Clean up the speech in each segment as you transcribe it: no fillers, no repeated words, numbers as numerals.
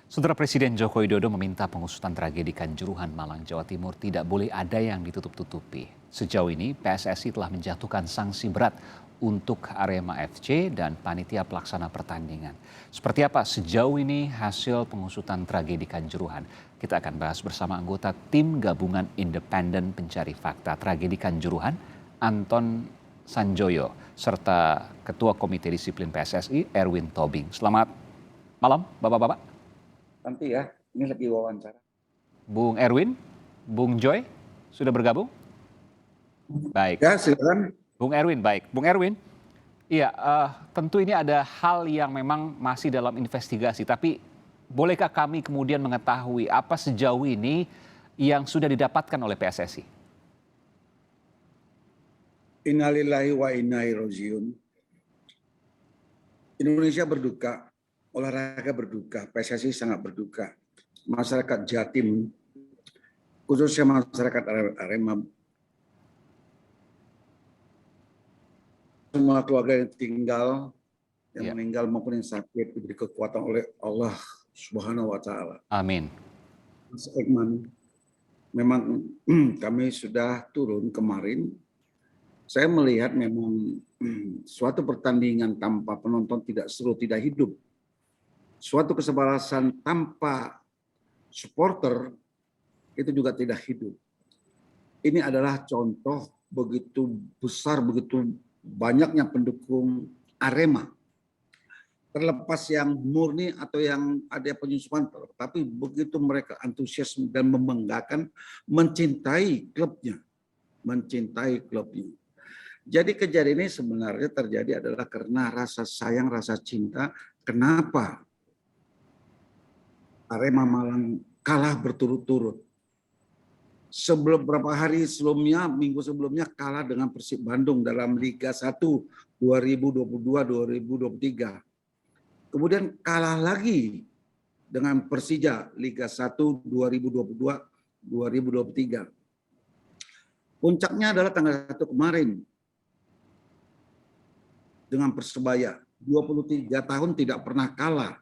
Saudara Presiden Joko Widodo meminta pengusutan tragedi Kanjuruhan, Malang, Jawa Timur tidak boleh ada yang ditutup-tutupi. Sejauh ini PSSI telah menjatuhkan sanksi berat untuk Arema FC dan panitia pelaksana pertandingan. Seperti apa sejauh ini hasil pengusutan tragedi Kanjuruhan? Kita akan bahas bersama anggota tim gabungan independen pencari fakta tragedi Kanjuruhan, Anton Sanjoyo, serta Ketua Komite Disiplin PSSI, Erwin Tobing. Selamat malam, Bapak-Bapak. Nanti ya, ini lagi wawancara. Bung Erwin, Bung Joy, sudah bergabung? Baik. Ya, silakan. Bung Erwin, baik. Bung Erwin, iya, tentu ini ada hal yang memang masih dalam investigasi, tapi bolehkah kami kemudian mengetahui apa sejauh ini yang sudah didapatkan oleh PSSI? Innalillahi wa inna ilaihi rajiun. Indonesia berduka, olahraga berduka, PSSI sangat berduka. Masyarakat Jatim, khususnya masyarakat Arema, semua keluarga yang meninggal maupun yang sakit diberi kekuatan oleh Allah Subhanahu wa Ta'ala. Amin. Mas Ekman, memang kami sudah turun kemarin. Saya melihat memang suatu pertandingan tanpa penonton tidak seru, tidak hidup. Suatu kesebelasan tanpa supporter itu juga tidak hidup. Ini adalah contoh begitu besar, begitu banyaknya pendukung Arema. Terlepas yang murni atau yang ada penyusupan, tapi begitu mereka antusias dan membanggakan, mencintai klubnya. Jadi kejadian ini sebenarnya terjadi adalah karena rasa sayang, rasa cinta. Kenapa Arema Malang kalah berturut-turut? Sebelum beberapa hari sebelumnya, minggu sebelumnya kalah dengan Persib Bandung dalam Liga 1 2022-2023. Kemudian kalah lagi dengan Persija Liga 1 2022-2023. Puncaknya adalah tanggal 1 kemarin dengan Persebaya. 23 tahun tidak pernah kalah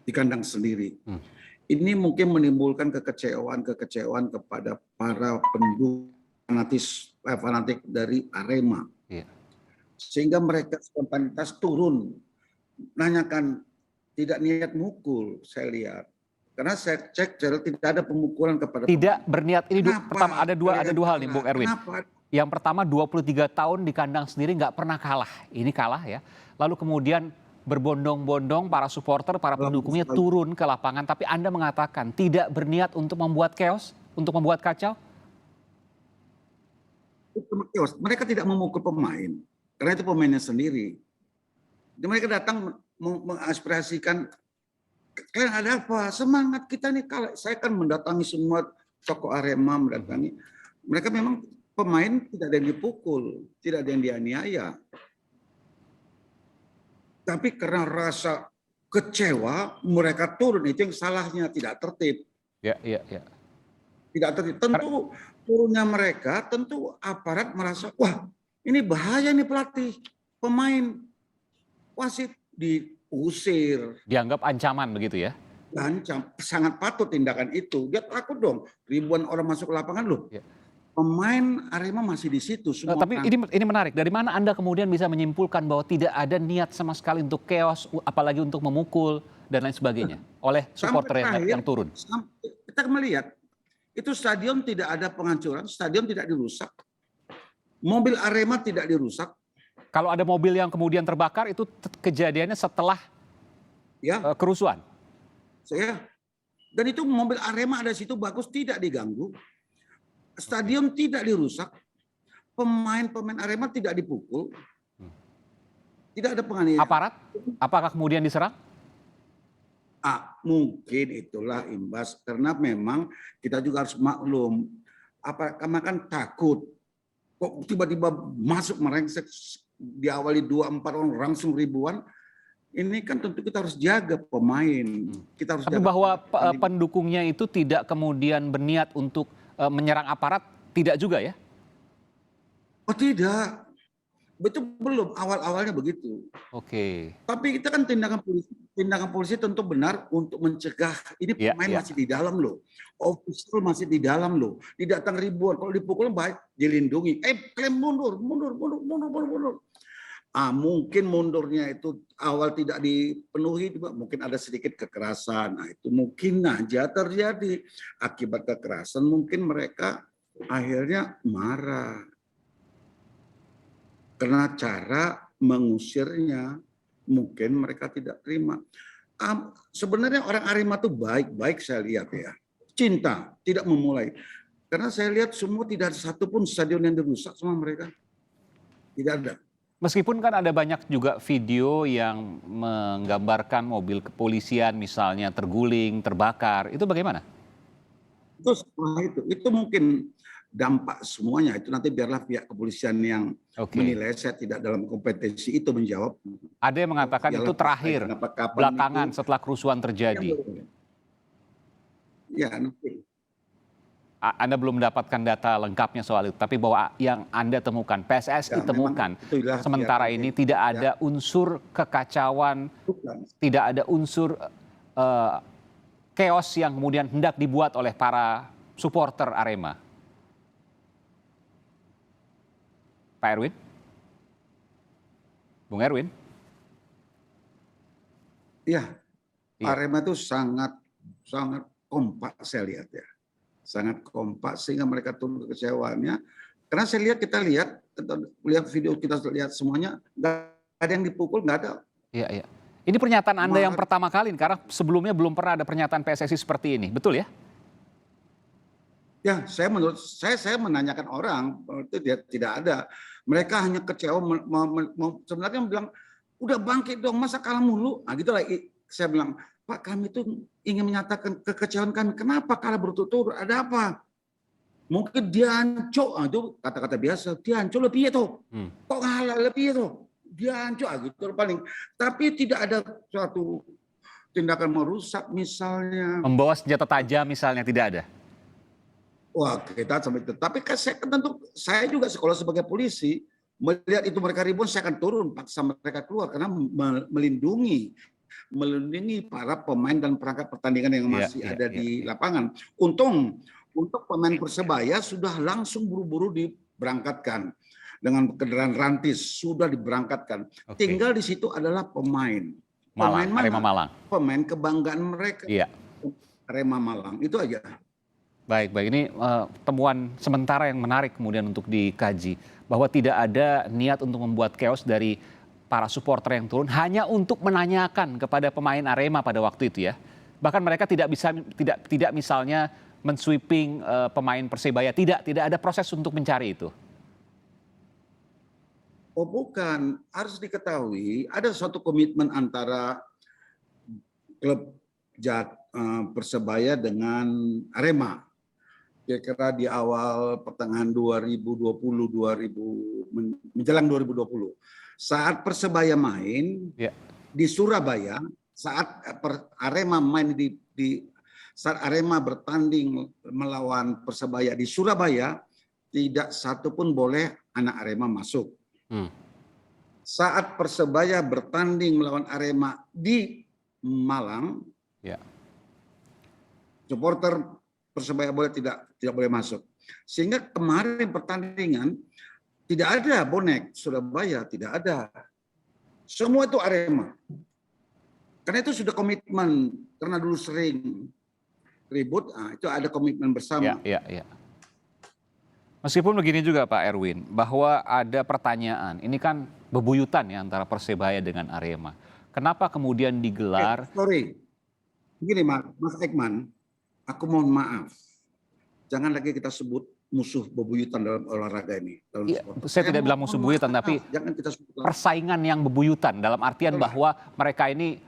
di kandang sendiri. Ini mungkin menimbulkan kekecewaan kepada para pendukung fanatik dari Arema. Sehingga mereka spontanitas turun, nanyakan, tidak niat mukul, saya lihat. Karena saya cek tidak ada pemukulan kepada tidak berniat. Ini pertama ada dua hal nih Bung Erwin. Kenapa? Yang pertama 23 tahun di kandang sendiri nggak pernah kalah. Ini kalah ya. Lalu kemudian berbondong-bondong para supporter, para pendukungnya turun ke lapangan. Tapi Anda mengatakan tidak berniat untuk membuat chaos, untuk membuat kacau? Mereka tidak memukul pemain. Karena itu pemainnya sendiri. Jadi mereka datang mengaspirasikan, kalian ada apa? Semangat kita nih. Saya kan mendatangi semua tokoh Arema, mendatangi. Mereka memang pemain tidak ada yang dipukul, tidak ada yang dianiaya. Tapi karena rasa kecewa, mereka turun. Itu yang salahnya, tidak tertib. Ya. Tidak tertib. Tentu turunnya mereka, tentu aparat merasa, wah ini bahaya nih pelatih, pemain, wasit diusir. Dianggap ancaman begitu ya? Ancam, sangat patut tindakan itu. Dia takut dong, ribuan orang masuk ke lapangan loh. Ya. Pemain Arema masih di situ. Semua tapi ini menarik. Dari mana Anda kemudian bisa menyimpulkan bahwa tidak ada niat sama sekali untuk chaos, apalagi untuk memukul dan lain sebagainya oleh supporter yang turun? Kita melihat itu stadion tidak ada penghancuran, stadion tidak dirusak, mobil Arema tidak dirusak. Kalau ada mobil yang kemudian terbakar itu kejadiannya setelah kerusuhan. Dan itu mobil Arema ada situ bagus, tidak diganggu. Stadion tidak dirusak, pemain-pemain Arema tidak dipukul, tidak ada penganiayaan. Aparat, apakah kemudian diserang? Mungkin itulah imbas, karena memang kita juga harus maklum, karena kan takut, kok tiba-tiba masuk merengsek, diawali 2-4 orang langsung ribuan. Ini kan tentu kita harus jaga pemain. Kita harus Tapi jaga bahwa pendukungnya itu tidak kemudian berniat untuk menyerang aparat, tidak juga ya? Oh tidak. Betul belum, awal-awalnya begitu. Oke. Tapi kita kan tindakan polisi tentu benar untuk mencegah. Ini Iya, pemain iya. masih di dalam loh, official masih di dalam loh. Didatang ribuan, kalau dipukul baik dilindungi. Kalian mundur, mundur, mundur, mundur, mundur, mundur. Mungkin mundurnya itu awal tidak dipenuhi, mungkin ada sedikit kekerasan. Nah, itu mungkin aja terjadi. Akibat kekerasan mungkin mereka akhirnya marah. Karena cara mengusirnya mungkin mereka tidak terima. Sebenarnya orang Arema itu baik-baik saya lihat ya. Cinta, tidak memulai. Karena saya lihat semua tidak ada satupun stadion yang dirusak sama mereka. Tidak ada. Meskipun kan ada banyak juga video yang menggambarkan mobil kepolisian misalnya terguling, terbakar, itu bagaimana? Itu setelah itu mungkin dampak semuanya. Itu nanti biarlah pihak kepolisian yang menilai, saya tidak dalam kompetensi itu menjawab. Ada yang mengatakan itu terakhir, belakangan itu, setelah kerusuhan terjadi. Ya, nanti. Anda belum mendapatkan data lengkapnya soal itu, tapi bahwa yang Anda temukan, PSSI temukan, sementara ini tidak ada unsur kekacauan, tidak ada unsur chaos yang kemudian hendak dibuat oleh para supporter Arema. Pak Erwin? Bung Erwin? Iya, Arema itu sangat kompak saya lihat ya. Sangat kompak sehingga mereka turun kekecewaannya. Karena kita lihat video, kita lihat semuanya, nggak ada yang dipukul, nggak ada. Iya, iya. Ini pernyataan Anda yang pertama kali, karena sebelumnya belum pernah ada pernyataan PSSI seperti ini, betul ya? Ya, menurut saya menanyakan orang, itu dia tidak ada. Mereka hanya kecewa, sebenarnya bilang, udah bangkit dong, masa kalah mulu? Nah gitu lah, saya bilang, Pak, kami itu ingin menyatakan kekecewaan kami. Kenapa kalah berturut-turut? Ada apa? Mungkin dia hancur, itu kata-kata biasa. Dia hancur lebih itu. Kok ngalah lebih itu? Dia hancur, gitu paling. Tapi tidak ada suatu tindakan merusak misalnya. Membawa senjata tajam misalnya, tidak ada? Wah, kita sampai itu. Tapi tentu saya juga sekolah sebagai polisi, melihat itu mereka ribuan, saya akan turun paksa mereka keluar karena melindungi para pemain dan perangkat pertandingan yang masih ada di lapangan. Untuk pemain Persebaya sudah langsung buru-buru diberangkatkan dengan kendaraan rantis, sudah diberangkatkan. Tinggal di situ adalah pemain. Arema Malang. Pemain kebanggaan mereka. Iya. Arema Malang, itu aja. Baik. Ini temuan sementara yang menarik kemudian untuk dikaji. Bahwa tidak ada niat untuk membuat chaos dari para supporter yang turun hanya untuk menanyakan kepada pemain Arema pada waktu itu ya. Bahkan mereka tidak misalnya mensweeping pemain Persebaya, tidak ada proses untuk mencari itu. Oh bukan, harus diketahui ada suatu komitmen antara klub Persebaya dengan Arema. Kira-kira di awal pertengahan 2020 menjelang 2020. Saat Persebaya main di Surabaya, saat Arema main saat Arema bertanding melawan Persebaya di Surabaya, tidak satu pun boleh anak Arema masuk. Saat Persebaya bertanding melawan Arema di Malang, supporter Persebaya tidak boleh masuk. Sehingga kemarin pertandingan tidak ada bonek Surabaya, tidak ada. Semua itu Arema. Karena itu sudah komitmen, karena dulu sering ribut, itu ada komitmen bersama. Iya. Meskipun begini juga Pak Erwin, bahwa ada pertanyaan, ini kan bebuyutan ya antara Persebaya dengan Arema. Kenapa kemudian digelar? Sorry, begini Mas Ekman, aku mohon maaf. Jangan lagi kita sebut musuh bebuyutan dalam olahraga ini. Saya tidak bilang musuh bebuyutan, tapi persaingan yang bebuyutan dalam artian bahwa mereka ini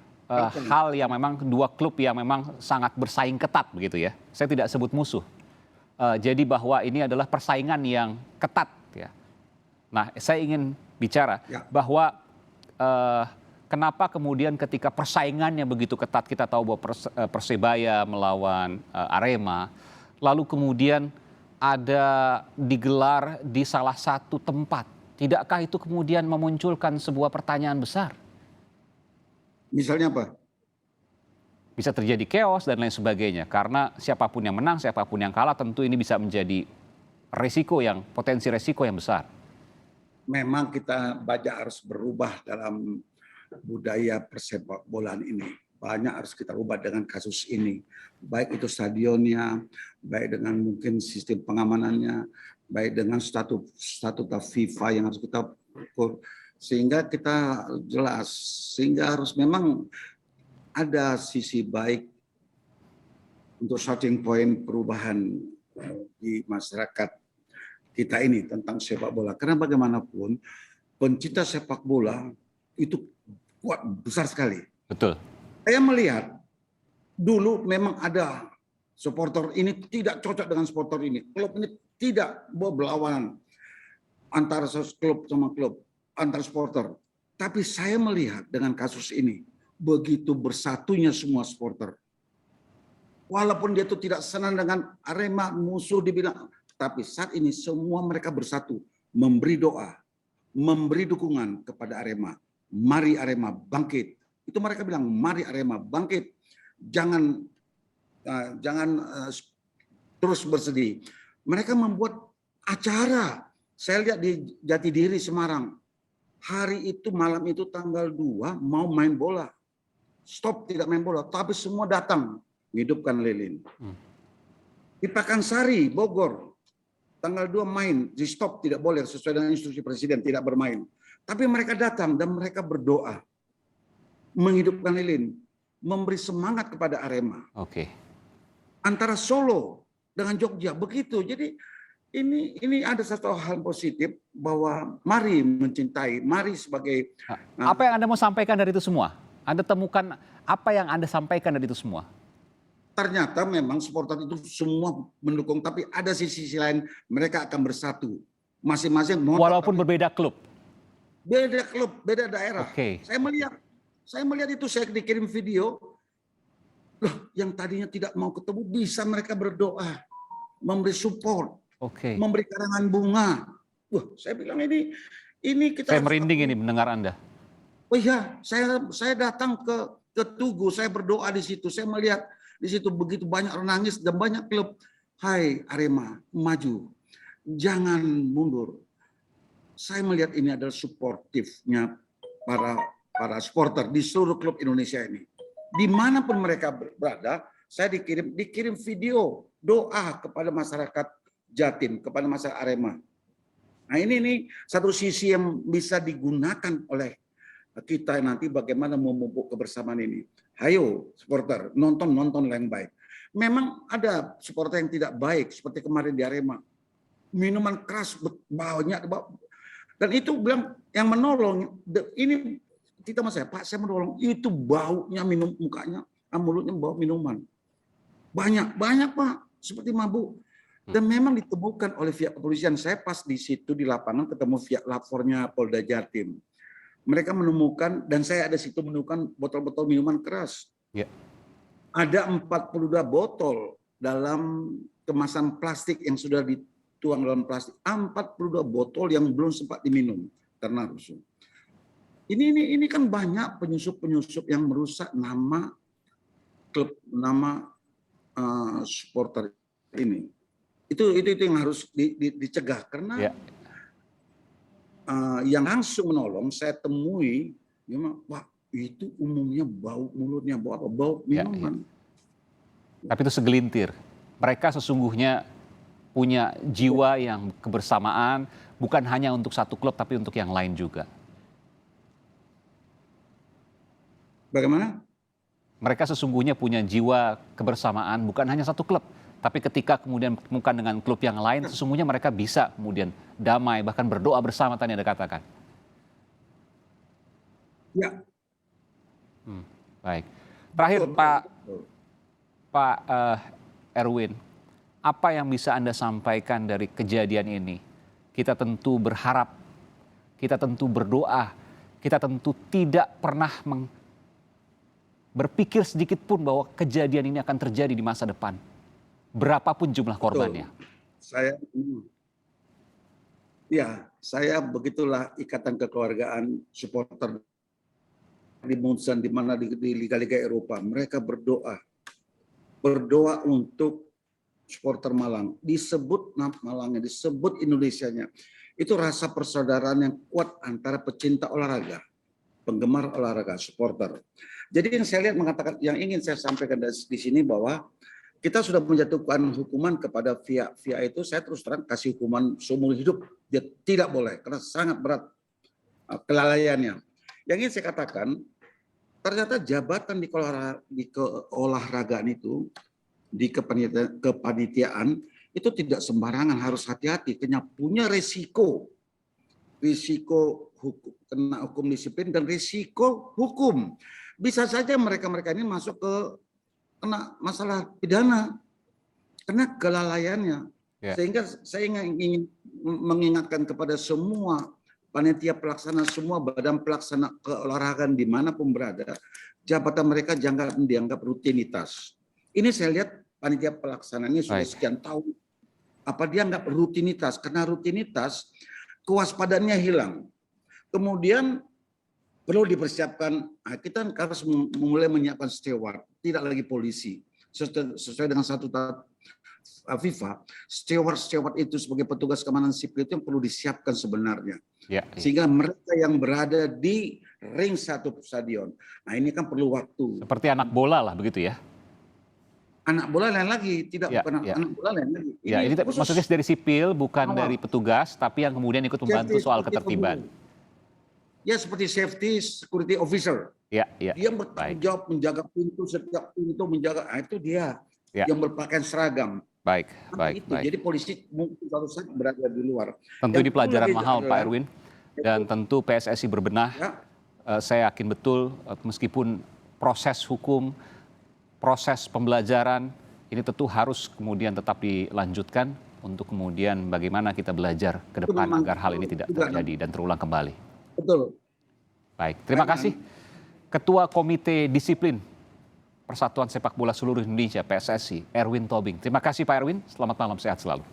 hal yang memang dua klub yang memang sangat bersaing ketat begitu ya. Saya tidak sebut musuh. Jadi bahwa ini adalah persaingan yang ketat ya. Nah, saya ingin bicara bahwa kenapa kemudian ketika persaingannya begitu ketat, kita tahu bahwa Persebaya melawan Arema, lalu kemudian ada digelar di salah satu tempat Tidakkah itu kemudian memunculkan sebuah pertanyaan besar? Misalnya apa? Bisa terjadi chaos dan lain sebagainya. Karena siapapun yang menang, siapapun yang kalah tentu ini bisa menjadi potensi resiko yang besar. Memang kita banyak harus berubah dalam budaya persepak bolaan ini. Banyak harus kita ubah dengan kasus ini. Baik itu stadionnya, baik dengan mungkin sistem pengamanannya, baik dengan statuta FIFA yang harus kita ukur. Sehingga kita jelas, sehingga harus memang ada sisi baik untuk starting point perubahan di masyarakat kita ini tentang sepak bola. Karena bagaimanapun pencinta sepak bola itu kuat, besar sekali. Betul. Saya melihat dulu memang ada supporter ini tidak cocok dengan supporter ini. Klub ini tidak berlawanan antara klub sama klub, antar supporter. Tapi saya melihat dengan kasus ini, begitu bersatunya semua supporter. Walaupun dia itu tidak senang dengan Arema, musuh dibilang, tapi saat ini semua mereka bersatu, memberi doa, memberi dukungan kepada Arema. Mari Arema bangkit. Itu mereka bilang, mari Arema bangkit. Jangan terus bersedih. Mereka membuat acara. Saya lihat di Jatidiri, Semarang. Hari itu, malam itu tanggal 2 mau main bola. Stop tidak main bola, tapi semua datang menghidupkan lilin. Di Pakansari, Bogor, tanggal 2 main, di stop tidak boleh sesuai dengan instruksi presiden tidak bermain. Tapi mereka datang dan mereka berdoa, menghidupkan lilin, memberi semangat kepada Arema. Oke. Antara Solo dengan Jogja begitu. Jadi ini ada satu hal positif bahwa mari mencintai, mari sebagai apa yang Anda mau sampaikan dari itu semua? Anda temukan apa yang Anda sampaikan dari itu semua? Ternyata memang supporter itu semua mendukung, tapi ada sisi lain mereka akan bersatu. Masing-masing walaupun berbeda klub. Beda klub, beda daerah. Oke. Saya melihat itu, saya dikirim video. Loh, yang tadinya tidak mau ketemu bisa mereka berdoa, memberi support, memberi karangan bunga. Wah, saya bilang ini kita. Saya merinding ini mendengar Anda. Oh iya, saya datang ke Tugu, saya berdoa di situ, saya melihat di situ begitu banyak orang nangis dan banyak klub. Hai Arema, maju, jangan mundur. Saya melihat ini adalah suportifnya para supporter di seluruh klub Indonesia ini. Dimanapun mereka berada, saya dikirim video doa kepada masyarakat Jatim, kepada masyarakat Arema. Nah ini satu sisi yang bisa digunakan oleh kita nanti bagaimana memupuk kebersamaan ini. Hayo supporter, nonton yang baik. Memang ada supporter yang tidak baik seperti kemarin di Arema. Minuman keras banyak, dan itu bilang yang menolong ini kita mas Pak, saya menolong itu baunya mukanya, mulutnya bau minuman. Banyak Pak, seperti mabuk. Dan memang ditemukan oleh pihak kepolisian. Saya pas di situ di lapangan ketemu pihak lapornya Polda Jatim. Mereka menemukan, dan saya ada situ menemukan botol-botol minuman keras. Ya. Ada 42 botol dalam kemasan plastik yang sudah dituang dalam plastik. 42 botol yang belum sempat diminum karena rusuh. Ini kan banyak penyusup yang merusak nama klub, nama supporter ini. Itu yang harus dicegah karena. Ya. Yang langsung menolong saya temui, wah itu umumnya bau mulutnya bau apa? Bau minuman. Ya. Tapi itu segelintir. Mereka sesungguhnya punya jiwa yang kebersamaan, bukan hanya untuk satu klub tapi untuk yang lain juga. Bagaimana? Mereka sesungguhnya punya jiwa kebersamaan, bukan hanya satu klub. Tapi ketika kemudian bertemukan dengan klub yang lain, sesungguhnya mereka bisa kemudian damai, bahkan berdoa bersama tadi Anda katakan. Ya. Baik. Terakhir Pak Erwin, apa yang bisa Anda sampaikan dari kejadian ini? Kita tentu berharap, kita tentu berdoa, kita tentu tidak pernah berpikir sedikit pun bahwa kejadian ini akan terjadi di masa depan. Berapapun jumlah korbannya. Ya, saya begitulah ikatan kekeluargaan supporter di Munchen, di mana di liga-liga Eropa. Mereka berdoa untuk supporter Malang. Disebut Malangnya, disebut Indonesianya. Itu rasa persaudaraan yang kuat antara pecinta olahraga, penggemar olahraga, supporter. Jadi yang saya lihat mengatakan, yang ingin saya sampaikan di sini bahwa kita sudah menjatuhkan hukuman kepada via itu, saya terus terang kasih hukuman seumur hidup. Dia tidak boleh, karena sangat berat kelalaiannya. Yang ingin saya katakan, ternyata jabatan di keolahragaan itu, di kepanitiaan, itu tidak sembarangan, harus hati-hati, karena punya risiko hukum, kena hukum disiplin dan risiko hukum. Bisa saja mereka ini masuk ke kena masalah pidana karena kelalaiannya. Sehingga saya ingin mengingatkan kepada semua panitia pelaksana, semua badan pelaksana keolahragaan dimanapun berada, jabatan mereka jangan dianggap rutinitas. Ini saya lihat panitia pelaksana ini sudah sekian tahun, apa dianggap rutinitas, karena rutinitas kewaspadaannya hilang. Kemudian perlu dipersiapkan, kita harus mulai menyiapkan steward, tidak lagi polisi. Sesuai dengan statuta FIFA, steward itu sebagai petugas keamanan sipil itu yang perlu disiapkan sebenarnya. Sehingga mereka yang berada di ring satu stadion. Nah ini kan perlu waktu. Seperti anak bola lah begitu ya? Anak bola lain lagi, bukan anak bola lain lagi. Ini maksudnya dari sipil, bukan dari petugas, tapi yang kemudian ikut membantu soal ketertiban. Ya seperti safety security officer. Dia bertanggung jawab menjaga pintu, setiap pintu menjaga. Nah, itu dia yang berpakaian seragam. Baik. Jadi polisi mungkin harus berada di luar. Tentu ini pelajaran mahal Pak Erwin, dan tentu PSSI berbenah. Saya yakin betul meskipun proses hukum, proses pembelajaran ini tentu harus kemudian tetap dilanjutkan untuk kemudian bagaimana kita belajar ke depan agar hal ini tidak terjadi dan terulang kembali. Betul. Baik, terima kasih Ketua Komite Disiplin Persatuan Sepak Bola Seluruh Indonesia PSSI, Erwin Tobing. Terima kasih Pak Erwin, selamat malam, sehat selalu.